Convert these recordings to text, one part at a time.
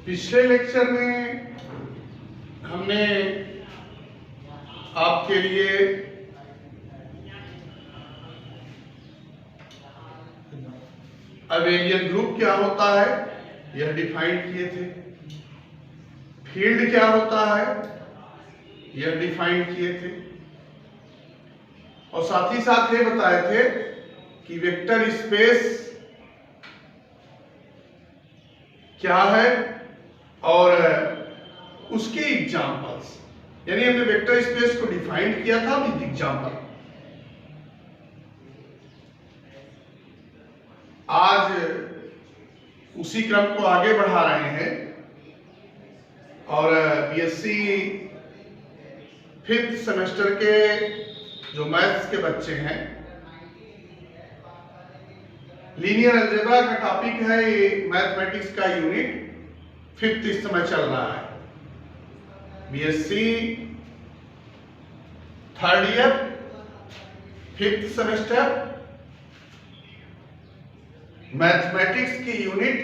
पिछले लेक्चर में हमने आपके लिए अबेलियन ग्रुप क्या होता है यह डिफाइन किए थे, फील्ड क्या होता है यह डिफाइन किए थे, और साथ ही साथ ये बताए थे कि वेक्टर स्पेस क्या है और उसके एग्जांपल्स, यानी हमने वेक्टर स्पेस को डिफाइन किया था विद एग्जांपल। आज उसी क्रम को आगे बढ़ा रहे हैं और बीएससी 5th सेमेस्टर के जो मैथ्स के बच्चे हैं, लीनियर अलजेब्रा का टॉपिक है, ये मैथमेटिक्स का यूनिट 5th इस समय चल रहा है। BSc 3rd year 5th semester mathematics की यूनिट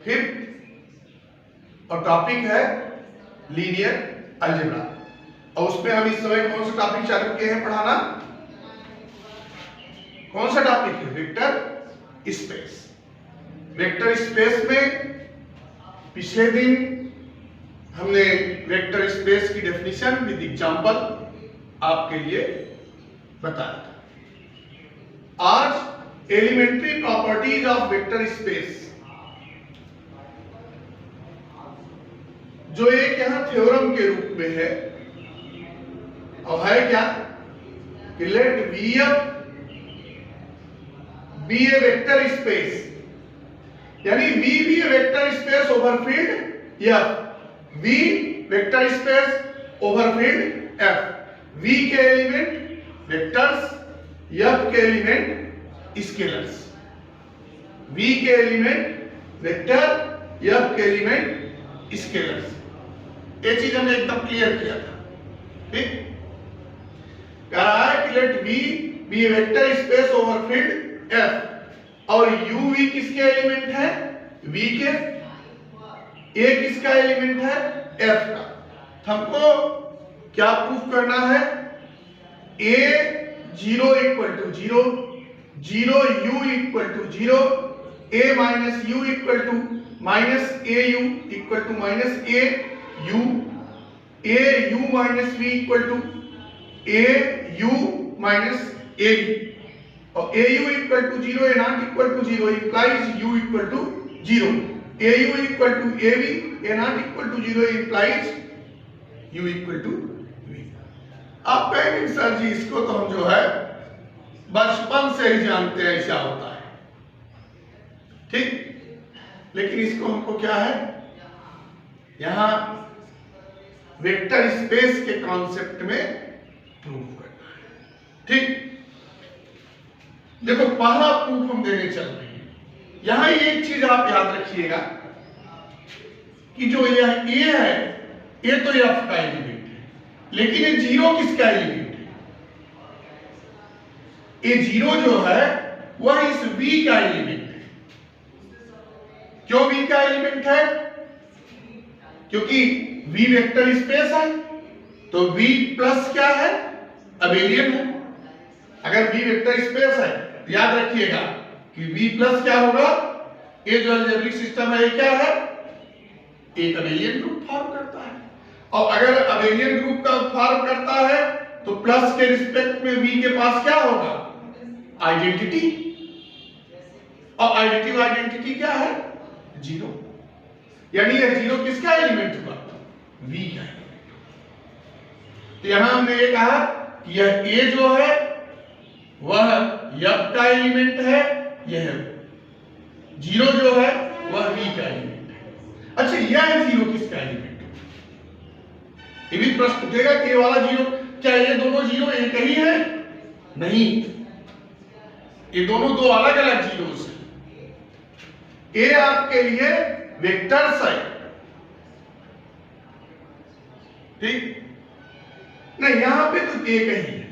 5th और टॉपिक है लीनियर अलजेब्रा। और उसमें हम इस समय कौन सा टॉपिक चालू किए हैं पढ़ाना? कौन सा टॉपिक है? Vector space. वेक्टर स्पेस में पिछले दिन हमने वेक्टर स्पेस की डेफिनेशन विद एग्जांपल आपके लिए बताया था। आज elementary properties of vector space, जो एक यहां थ्योरम के रूप में है, और है क्या कि let VF be a vector space, यानी V भी a vector space over field F, V vector space over field F, V के एलिमेंट वेक्टर्स, F के एलिमेंट स्केलर्स। V के एलिमेंट वेक्टर, F के एलिमेंट स्केलर्स। ये चीज हमने एकदम क्लियर किया था। ठीक, कह रहा है कि let V be a vector space over field F, और UV किसके एलिमेंट है? V के। A किसका एलिमेंट है? F का। हमको क्या प्रूफ करना है? A 0 equal to 0, 0 U equal to 0, A minus U equal to minus AU equal to minus AU, AU minus V equal to AU minus AV, और AU equal to 0, A not equal to 0 implies U equal to 0, AU equal to AV, A not equal to 0 implies U equal to V। आप कहेंगे sir जी इसको तो हम जो है बचपन से ही जानते हैं ऐसा होता है, ठीक, लेकिन इसको हमको क्या है यहां वेक्टर स्पेस के कॉन्सेप्ट में प्रूव करना है। ठीक, देखो पहला प्रूफ हम देने चल रहे हैं। यहां एक चीज आप याद रखिएगा कि जो यह A है, ये तो F का एलिमेंट है, लेकिन ये 0 किसका एलिमेंट है? ये 0 जो है वह इस V का एलिमेंट है। क्यों V का एलिमेंट है? क्योंकि V वेक्टर स्पेस है, तो V प्लस क्या है? अबेलियन है। अगर V वेक्टर स्पेस है, याद रखिएगा कि V प्लस क्या होगा? ये जो अलजेब्रिक सिस्टम है ये क्या है? एक अबेलियन ग्रुप फॉर्म करता है, और अगर अबेलियन ग्रुप का फॉर्म करता है तो प्लस के रिस्पेक्ट में V के पास क्या होगा? आइडेंटिटी, और आइडेंटिटी आइडेंटिटी क्या है? 0, यानी ये 0 किसका एलिमेंट हुआ? V का एलिमेंट। तो यहां हमने ये कहा कि यह A जो है वह F का एलिमेंट है, यह 0 जो है वह V का एलिमेंट है। अच्छा, यह 0 किसका एलिमेंट है? ये भी प्रश्न उठेगा कि ये वाला 0, क्या ये दोनों 0 एक ही है? नहीं, ये दोनों दो अलग अलग जीरोस हैं। A आपके लिए वेक्टर्स है, ठीक, नहीं यहां पे तो एक ही है,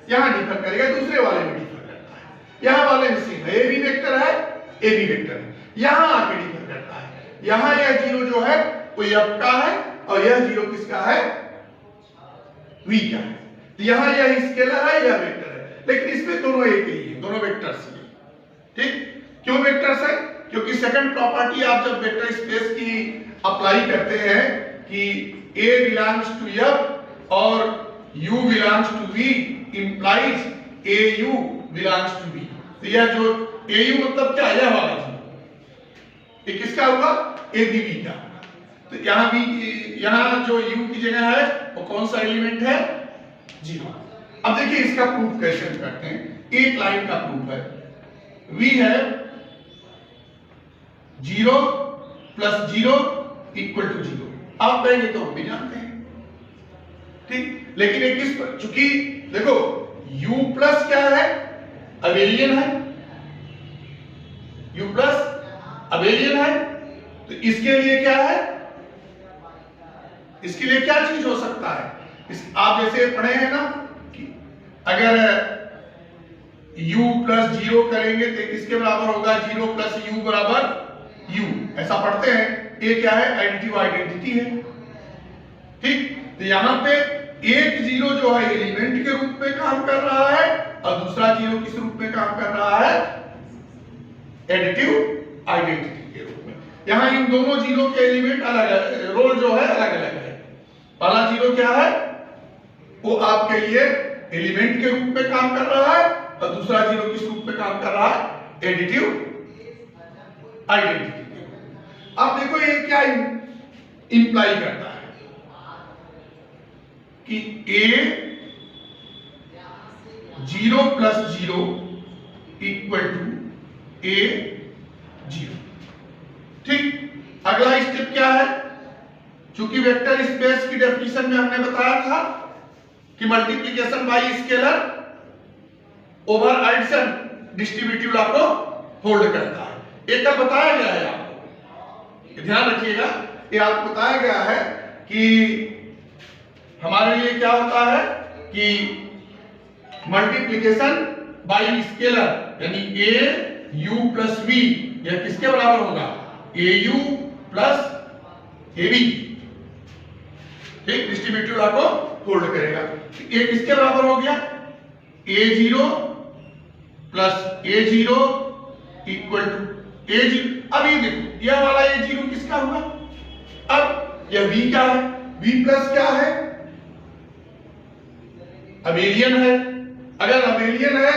यहां डिफर करेगा, दूसरे वाले में डिफर करता है, यहां वाले में सेम है। A भी वेक्टर है ए बी वेक्टर है। यहां आके डिफर करता है, यहां यह जीरो जो है वो एफ का है और यह जीरो किसका है, वी का है। तो यहां यह स्केलर है, यह वेक्टर है, लेकिन इसमें दोनों एक ही है, दोनों वेक्टर्स ही है। ठीक, क्यों वेक्टर्स है? क्योंकि सेकंड प्रॉपर्टी आप जब वेक्टर स्पेस की अप्लाई करते हैं कि A belongs to F और U belongs to V implies AU belongs to V। तो यह जो AU मतलब क्या है, यह वाला जी ये किसका हुआ, ABV का। तो यहाँ V, यहाँ जो U की जगह है वो कौन सा एलिमेंट है, जीरो। अब देखिए इसका प्रूफ कैसे करते हैं। एक लाइन का प्रूफ है, V है 0 + 0 = 0। आप कहेंगे तो हम भी जानते हैं, ठीक, लेकिन एक किस पर, चूंकि देखो U प्लस क्या है, अबेलियन है, U प्लस अबेलियन है, तो इसके लिए क्या है, इसके लिए क्या चीज हो सकता है, आप जैसे पढ़े हैं ना कि अगर U + 0 करेंगे तो किसके बराबर होगा, 0 + U = U, ऐसा पढ़ते हैं। ये क्या है, एडिटिव आइडेंटिटी है, ठीक। तो यहां पे एक जीरो जो है एलिमेंट के रूप में काम कर रहा है और दूसरा जीरो किस रूप में काम कर रहा है, एडिटिव आइडेंटिटी के रूप में। यहां इन दोनों जीरो के एलिमेंट अलग, रोल जो है अलग अलग है। पहला जीरो क्या है, वो आपके लिए एलिमेंट के रूप में काम कर रहा है और दूसरा जीरो किस रूप में काम कर रहा है, एडिटिव आइडेंटिटी। अब देखो ये क्या इंप्लाई करता है कि A 0 + 0 = A 0, ठीक। अगला स्टेप क्या है, चूंकि वेक्टर स्पेस की डेफिनेशन में हमने बताया था कि multiplication by scalar over addition distributive law को होल्ड करता है। एक का बताया गया है, आपको ध्यान रखिएगा, ये आपको बताया गया है कि हमारे लिए क्या होता है कि मल्टीप्लिकेशन बाय स्केलर यानी AU + V यह किसके बराबर होगा, AU + AB, ठीक, डिस्ट्रीब्यूटिव लॉ को होल्ड करेगा। ये किसके बराबर हो गया, A0 + A0 = A0। अब ये देखो यह वाला A0 किसका हुआ, अब यह V का है, V प्लस क्या है, अबेलियन है। अगर अबेलियन है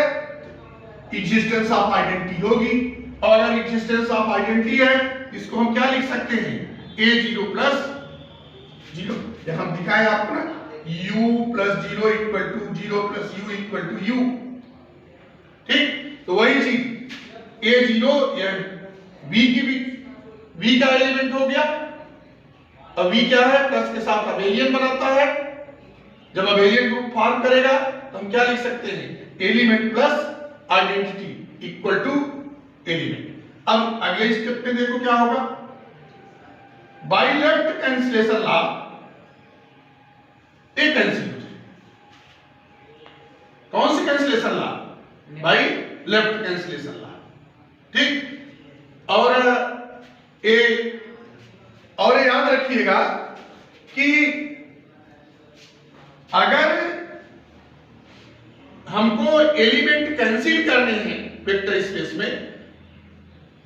एग्जिस्टेंस ऑफ आइडेंटिटी होगी, और अगर एग्जिस्टेंस ऑफ आइडेंटिटी है इसको हम क्या लिख सकते हैं, A0 + 0। यहां हम दिखाए आपको ना, U + 0 = 0 + U = U, ठीक। तो वही चीज A0 यह V की V का एलिमेंट हो गया, अब V क्या है, प्लस के साथ अबेलियन बनाता है। जब अबेलियन ग्रुप फॉर्म करेगा तो हम क्या लिख सकते हैं, element plus identity equal to element. अब अगले स्टेप पे देखो क्या होगा, बाय लेफ्ट कैंसिलेशन लॉ एक कैंसिल हो जाए। कौन सी cancellation law, by left cancellation law, ठीक। और याद रखिएगा कि अगर हमको एलिमेंट कैंसिल करने हैं वेक्टर स्पेस में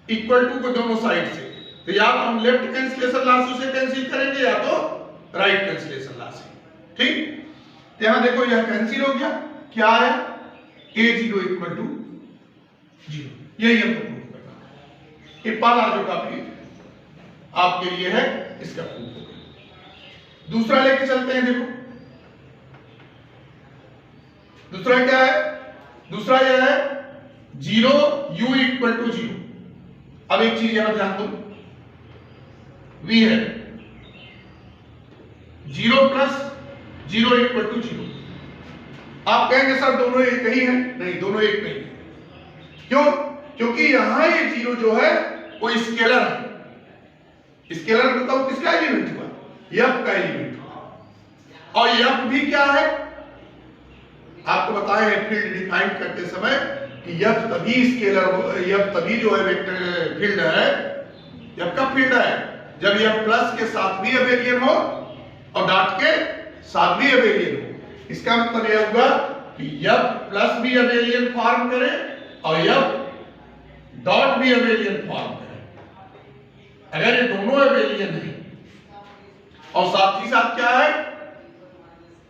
इक्वल टू को दोनों साइड से, तो या तो हम लेफ्ट कैंसिलेशन लॉ से कैंसिल करेंगे या तो राइट कैंसिलेशन लॉ से, ठीक। यहां देखो यह कैंसिल हो गया, क्या आया, A0 = 0। यही हमको प्रूफ करना है। ये पहला जो काफी आपके लिए है इसका प्रूफ होगा। दूसरा लेके चलते हैं, देखो दूसरा क्या है, दूसरा यह है 0 U = 0। अब एक चीज यहां ध्यान दो, V है 0 + 0 = 0। आप कहेंगे सर दोनों एक ही हैं, नहीं दोनों एक नहीं है। क्यों, क्योंकि यहां ये 0 जो है वो स्केलर है। स्केलर मतलब किसका एलिमेंट हुआ, F का एलिमेंट हुआ, और F भी क्या है आपको बताया है, फील्ड डिफाइन करते समय कि यह तभी स्केलर, यह तभी जो है वेक्टर फील्ड है, यह कब फील्ड है, जब यह प्लस के साथ भी अबेलियन हो और डॉट के साथ भी अबेलियन हो। इसका मतलब यह हुआ कि यह प्लस भी अबेलियन फॉर्म करे और यह डॉट भी अबेलियन फॉर्म करे। अगर ये दोनों अबेलियन है और साथ ही साथ क्या है,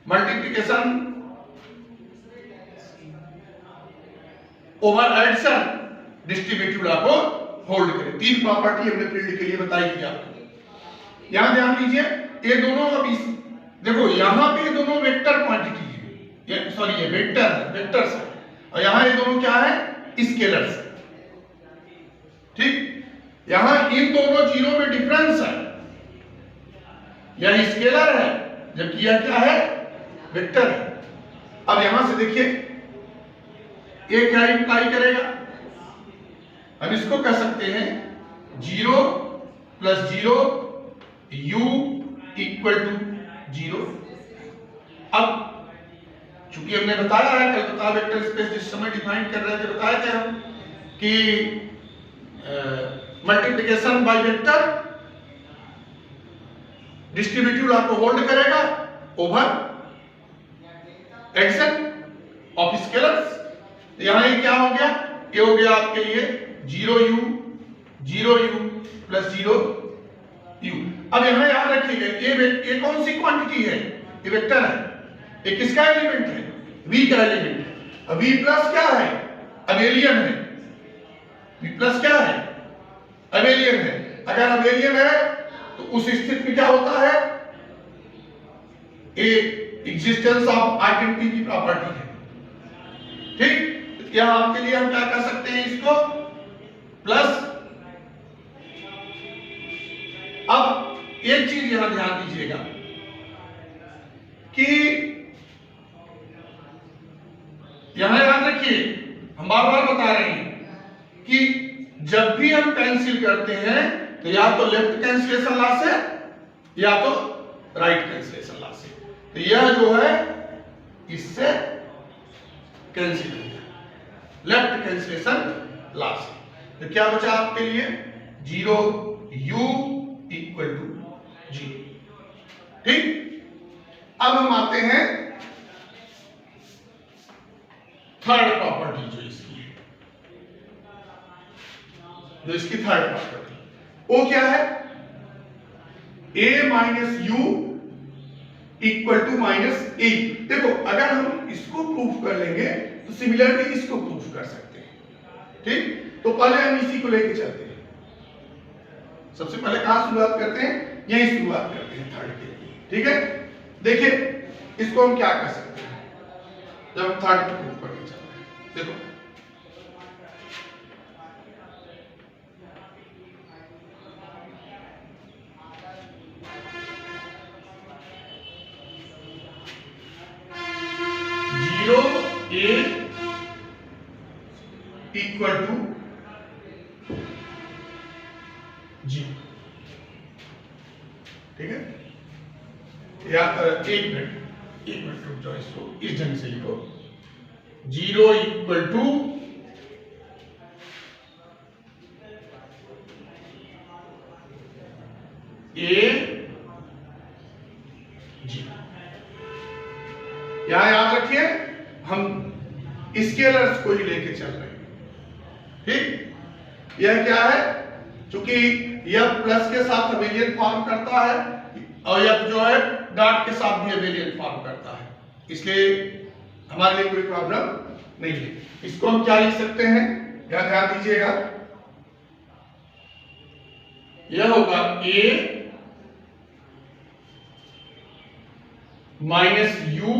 multiplication over addition distributive law को होल्ड करे। तीन प्रॉपर्टी हमने फील्ड के लिए बताई थी आपको। यहां ध्यान दीजिए, ये दोनों अब इस देखो यहां पे ये दोनों वेक्टर क्वांटिटी है, ये सॉरी ये वेक्टर है, वेक्टर्स है, और यहां ये दोनों क्या है, स्केलर्स है। ठीक, यहां इन दोनों चीजों में डिफरेंस है, यह स्केलर है जबकि यह क्या है, वेक्टर है। अब यहां से देखिए ये क्या इंप्लाई करेगा, हम इसको कह सकते हैं 0 + 0 u = 0। अब चूंकि हमने बताया है कलकत्ता वेक्टर स्पेस जिस समय डिफाइन कर रहे थे, बताए थे हम कि multiplication by vector distributive law को होल्ड करेगा ओवर एडिशन ऑफ स्केलर्स। यहां ये क्या हो गया, ये हो गया आपके लिए 0u + 0u। अब यहां याद रखिएगा ये कौन सी क्वांटिटी है, ये वेक्टर है, ये किसका एलिमेंट है, v का एलिमेंट है। अब v प्लस क्या है, अबेलियन है, v प्लस क्या है, अबेलियन है। अगर अबेलियन है तो उस स्थिति में क्या होता है, ये एग्जिस्टेंस ऑफ आइडेंटिटी की प्रॉपर्टी है। ठीक, यहां आपके लिए हम क्या कर सकते हैं, इसको प्लस। अब एक चीज यहां ध्यान दीजिएगा कि यहां याद रखिए, हम बार बार बता रहे हैं कि जब भी हम कैंसिल करते हैं तो या तो लेफ्ट कैंसिलेशन लॉ से या तो राइट कैंसिलेशन लॉ से। तो यह जो है इससे कैंसिल हो गया, लेफ्ट कैंसिलेशन लॉ से। तो क्या बचा आपके लिए, 0u = 0। ठीक, अब हम आते हैं थर्ड प्रॉपर्टी जो इसकी है, जो इसकी थर्ड प्रॉपर्टी वो क्या है, a - u = -a। देखो अगर हम इसको प्रूफ कर लेंगे तो सिमिलरली इसको प्रूफ कर सकते हैं। ठीक, तो पहले हम इसी को लेके चलते हैं। सबसे पहले कहां शुरुआत करते हैं, यही शुरुआत करते हैं थर्ड के लिए। ठीक है, देखिए इसको हम क्या कर सकते हैं जब हम थर्ड को प्रूफ करके चल रहे हैं। देखो a = 0। ठीक है, या एक मिनट रुक जाओ, इसको इस ढंग से लिखो, 0 = a 0। यहां याद रखिए हम स्केलर्स को ही लेके चल रहे हैं। ठीक, यह क्या है, क्योंकि यह प्लस के साथ अबेलियन फॉर्म करता है और यह जो है डॉट के साथ भी अबेलियन फॉर्म करता है, इसलिए हमारे लिए कोई प्रॉब्लम नहीं है। इसको हम क्या लिख सकते हैं, यहां ध्यान दीजिएगा, यह होगा a - u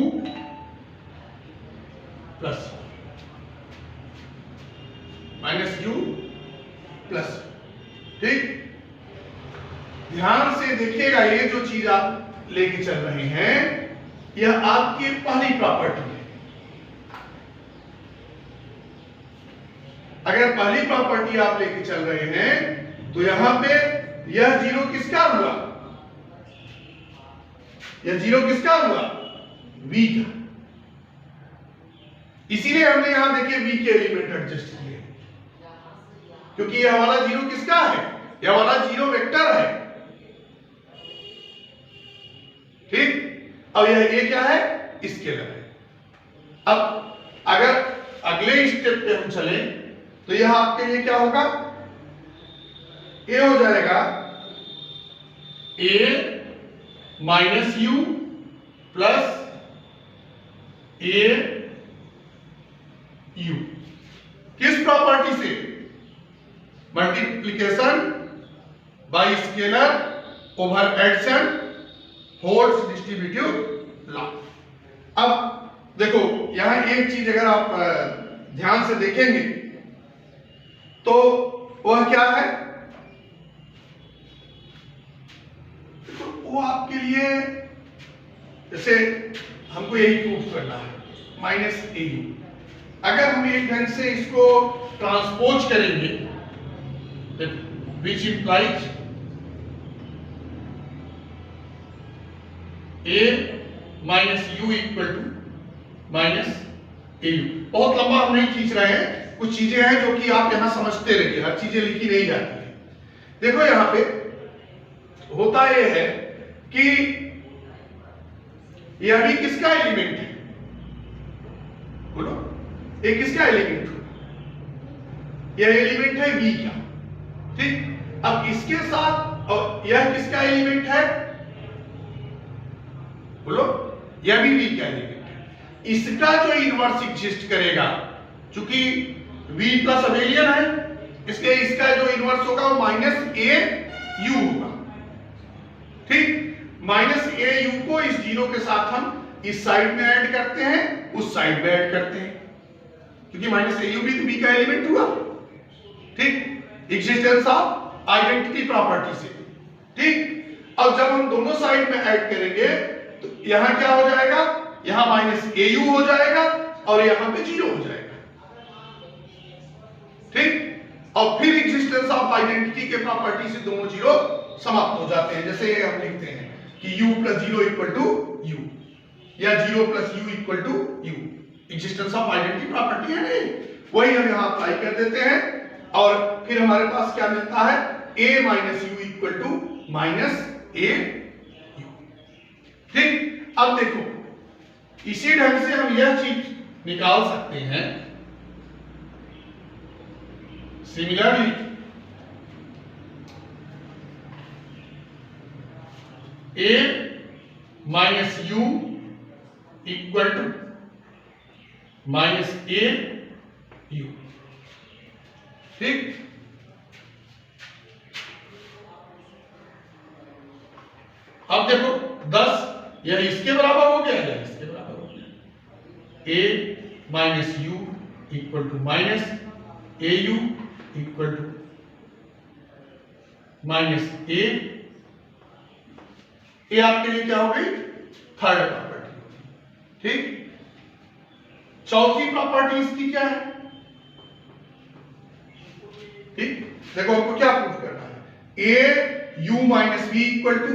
प्लस -u+। ठीक, ध्यान से देखिएगा, ये जो चीज आप लेके चल रहे हैं यह आपकी पहली प्रॉपर्टी है। अगर पहली प्रॉपर्टी आप लेके चल रहे हैं तो यहां पे यह 0 किसका हुआ, यह 0 किसका हुआ, v का। इसीलिए हमने यहां देखिए v के एलिमेंट एडजस्ट किए, क्योंकि यह वाला जीरो किसका है, यह वाला जीरो वेक्टर है, ठीक। अब यह a क्या है, स्केलर है। अब अगर अगले स्टेप पे हम चले तो यह आपके लिए क्या होगा, a हो जाएगा a minus U plus a U, किस प्रॉपर्टी से, multiplication by scalar over addition holds distributive law. अब देखो यहां एक चीज अगर आप ध्यान से देखेंगे तो वह क्या है, वो आपके लिए जैसे हमको यही प्रूफ करना है माइनस ए यू, अगर हम एक ढंग से इसको ट्रांसपोज करेंगे which implies a minus you equal to minus A U. बहुत लंबा हम नहीं खींच रहे हैं, कुछ चीजें हैं जो कि आप यहां समझते रहिए, हर चीजें लिखी नहीं जाती है। देखो यहां पे होता यह है कि यह भी किसका एलिमेंट है, बोलो ये किसका एलिमेंट है, यह एलिमेंट है v का, ठीक। अब इसके साथ और यह किसका एलिमेंट है, बोलो यह भी v का एलिमेंट है, इसका जो इनवर्स एग्जिस्ट करेगा, चूंकि v प्लस अबेलियन है इसलिए इसका जो इनवर्स होगा वो माइनस ए यू होगा, ठीक। माइनस ए यू को इस जीरो के साथ हम इस साइड में ऐड करते हैं, उस साइड में ऐड करते हैं, क्योंकि माइनस ए यू भी तो बी का एलिमेंट हुआ, ठीक, एग्जिस्टेंस ऑफ आइडेंटिटी प्रॉपर्टी से, ठीक। अब जब हम दोनों साइड में ऐड करेंगे तो यहां क्या हो जाएगा, यहां माइनस ए यू हो जाएगा और यहां पे जीरो हो जाएगा, ठीक। और फिर एग्जिस्टेंस ऑफ आइडेंटिटी के प्रॉपर्टी से दोनों जीरो समाप्त हो जाते हैं, जैसे हम लिखते हैं कि u plus zero equal to u या zero plus u equal to u, existence of identity property है नहीं, वही हम यहां अप्लाई कर देते हैं और फिर हमारे पास क्या मिलता है, a minus you equal to minus A U, ठीक। अब देखो इसी ढंग से हम यह चीज निकाल सकते हैं, similarly a minus you equal to minus A U, ठीक। अब देखो 10 यह इसके बराबर हो गया, यह इसके बराबर हो गया, a minus you equal to minus A you equal to minus a आपके लिए क्या हो गई, थर्ड प्रॉपर्टी, ठीक। चौथी प्रॉपर्टी इसकी क्या है, ठीक। देखो आपको क्या प्रूफ करना है, a u minus b equal to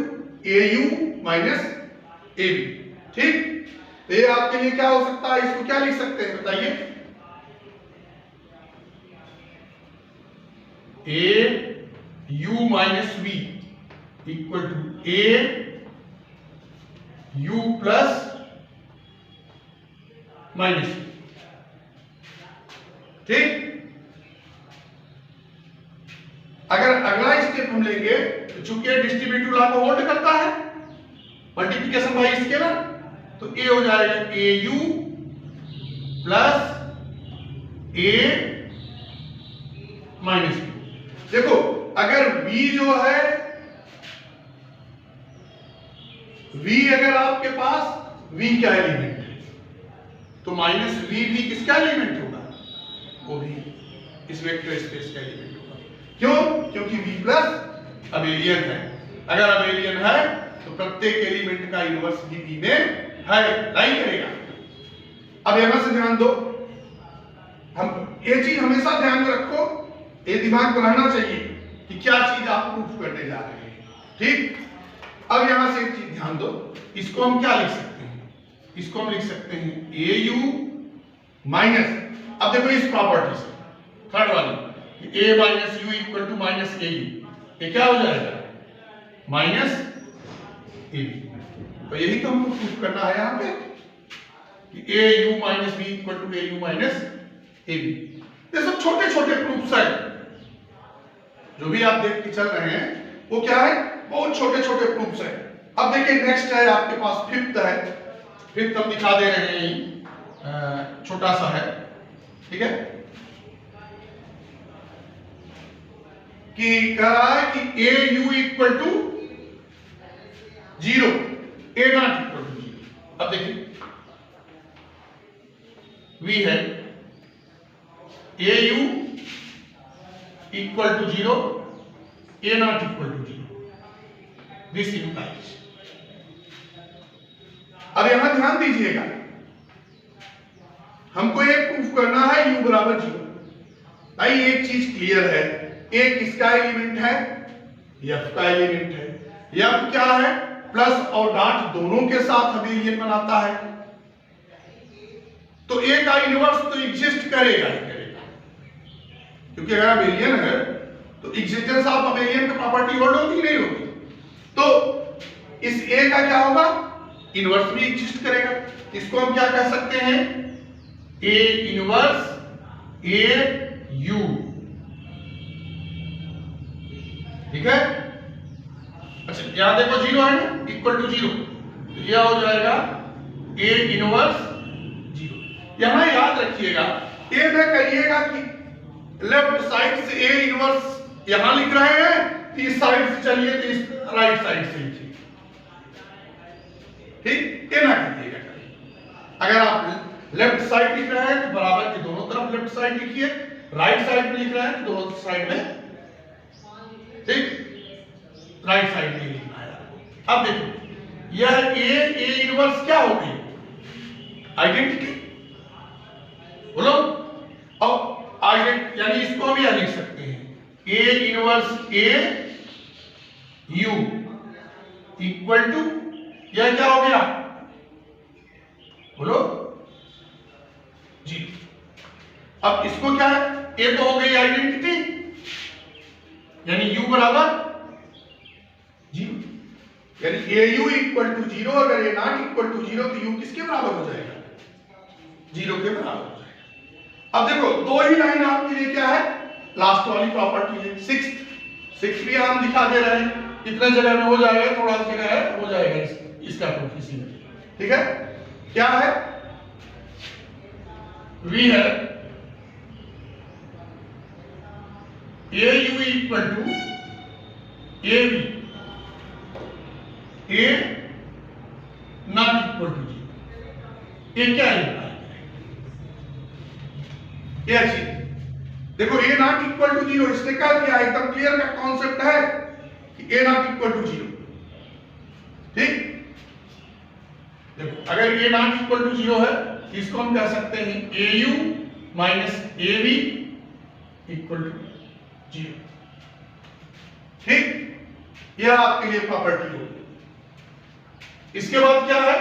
a u minus a b, ठीक। तो ये आपके लिए क्या हो सकता है, इसको क्या लिख सकते हैं बताइए, a u minus b equal to a u plus minus, ठीक। अगर अगला स्टेप हम लेंगे तो चूंकि डिस्ट्रीब्यूटिव लॉ को होल्ड करता है, मल्टीप्लिकेशन बाय स्केलर, तो ए हो जाएगा a u plus a minus b. देखो अगर v जो है, v अगर आपके पास v का एलिमेंट है तो माइनस v भी किसका एलिमेंट होगा, वो भी इस वेक्टर स्पेस का एलिमेंट होगा, क्यों, क्योंकि v प्लस अबेलियन है, अगर अबेलियन है तो प्रत्येक एलिमेंट का इनवर्स भी v में है, नहीं करेगा। अब यहां से ध्यान दो, हम ये चीज हमेशा ध्यान में रखो, ये दिमाग में रहना चाहिए कि क्या चीज आप प्रूफ करने जा रहे हैं, ठीक। अब यहां से एक चीज ध्यान दो, इसको हम क्या लिख सकते हैं, इसको हम लिख सकते हैं ए यू माइनस, अब देखो इस प्रॉपर्टी से थर्ड वाली a minus you equal to minus A U, ये क्या हो जाएगा माइनस ए बी। तो यही तो हमको प्रूफ करना है यहाँ पे कि a u minus b equal to a u minus a b. ये सब छोटे छोटे प्रूफ्स हैं जो भी आप देख के चल रहे हैं, वो क्या है बहुत छोटे छोटे प्रूफ्स हैं। अब देखिए नेक्स्ट है आपके पास फिफ्थ है, फिफ्थ हम दिखा दे रहे हैं, छोटा सा है, ठीक है, कि कह रहा है कि a you equal to 0, a not equal to 0। अब देखिए v है a you equal to 0, a not equal to 0, this implies. अब यहां ध्यान दीजिएगा, हमको ये प्रूफ करना है u बराबर 0। भाई एक चीज क्लियर है, ए किसका एलिमेंट है f का एलिमेंट है। f क्या है प्लस और डॉट दोनों के साथ अबेलियन बनाता है, तो ए का इनवर्स तो एग्जिस्ट करेगा ही करेगा, क्योंकि अगर अबेलियन है तो एग्जिस्टेंस ऑफ अबेलियन की प्रॉपर्टी होल्ड होगी नहीं होगी। तो इस ए का क्या होगा इनवर्स भी एग्जिस्ट करेगा। इसको हम क्या कह सकते हैं ए इनवर्स ए यू, ठीक है। अच्छा यहां देखो 0 है ना, इक्वल टू 0, तो यह हो जाएगा ए इनवर्स 0। यहां याद रखिएगा ए में करिएगा कि लेफ्ट साइड से ए इनवर्स यहां लिख रहे हैं, तो इस साइड से चलिए तो इस राइट साइड से लिखिए, ठीक, ये ना कीजिएगा। अगर आप लेफ्ट साइड लिख रहे हैं तो बराबर के दोनों तरफ लेफ्ट साइड लिखिए, राइट साइड में लिख रहे हैं तो दोनों साइड में, ठीक, राइट साइड में लिखना है। अब देखो यह ए इनवर्स क्या हो गई आइडेंटिटी, बोलो। अब आइडेंटिटी यानी इसको हम यह लिख सकते हैं A inverse A you equal to, यह क्या हो गया बोलो 0। अब इसको क्या है ए तो हो गई आइडेंटिटी, यानी u बराबर 0, यानी ए यू इक्वल टू 0। अगर ए नॉट इक्वल टू 0 तो u किसके बराबर हो जाएगा 0 के बराबर हो जाएगा। अब देखो दो ही लाइन आपके लिए क्या है लास्ट वाली प्रॉपर्टी है, सिक्स भी हम दिखा दे रहे हैं, कितने जगह में हो जाएगा, थोड़ा सा जगह है हो जाएगा इसका प्रूफ इसी में, ठीक है। क्या है v है a you equal to a b, a not equal to 0, ये क्या है क्या चीज देखो ए नॉट इक्वल टू 0, इसने कह दिया एकदम क्लियर का कॉन्सेप्ट है कि ए नॉट इक्वल टू 0, ठीक। देखो अगर ए नॉट इक्वल टू 0 है तो इसको हम कह सकते हैं a u minus a b equal to 0, ठीक। यह आपके लिए प्रॉपर्टी होगी। इसके बाद क्या है,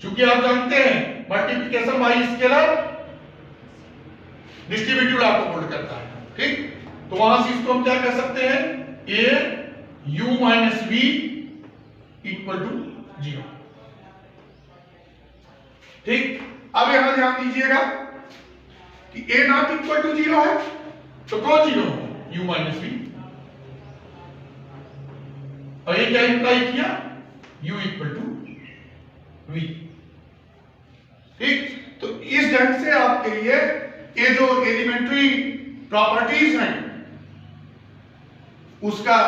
चूंकि आप जानते हैं multiplication by scalar distributive law को होल्ड करता है, ठीक। तो वहां से इसको हम क्या कह सकते हैं a u minus b equal to 0, ठीक। अब यहां ध्यान दीजिएगा कि ए नॉट इक्वल टू 0 है तो कौन 0 होगा u माइनस बी, और ये क्या इंप्लाई किया u इक्वल टू v, ठीक। तो इस ढंग से आपके लिए ये जो एलिमेंट्री प्रॉपर्टीज हैं उसका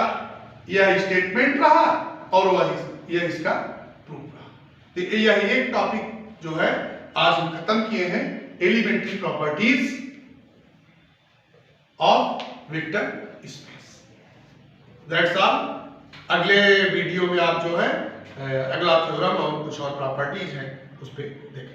यह स्टेटमेंट रहा और वह यह इसका प्रूफ रहा। तो यह एक टॉपिक जो है आज हम खत्म किए हैं, elementary properties of vector space, that's all. अगले वीडियो में आप जो है अगला थ्योरम और कुछ और प्रॉपर्टीज हैं उस पर देखें।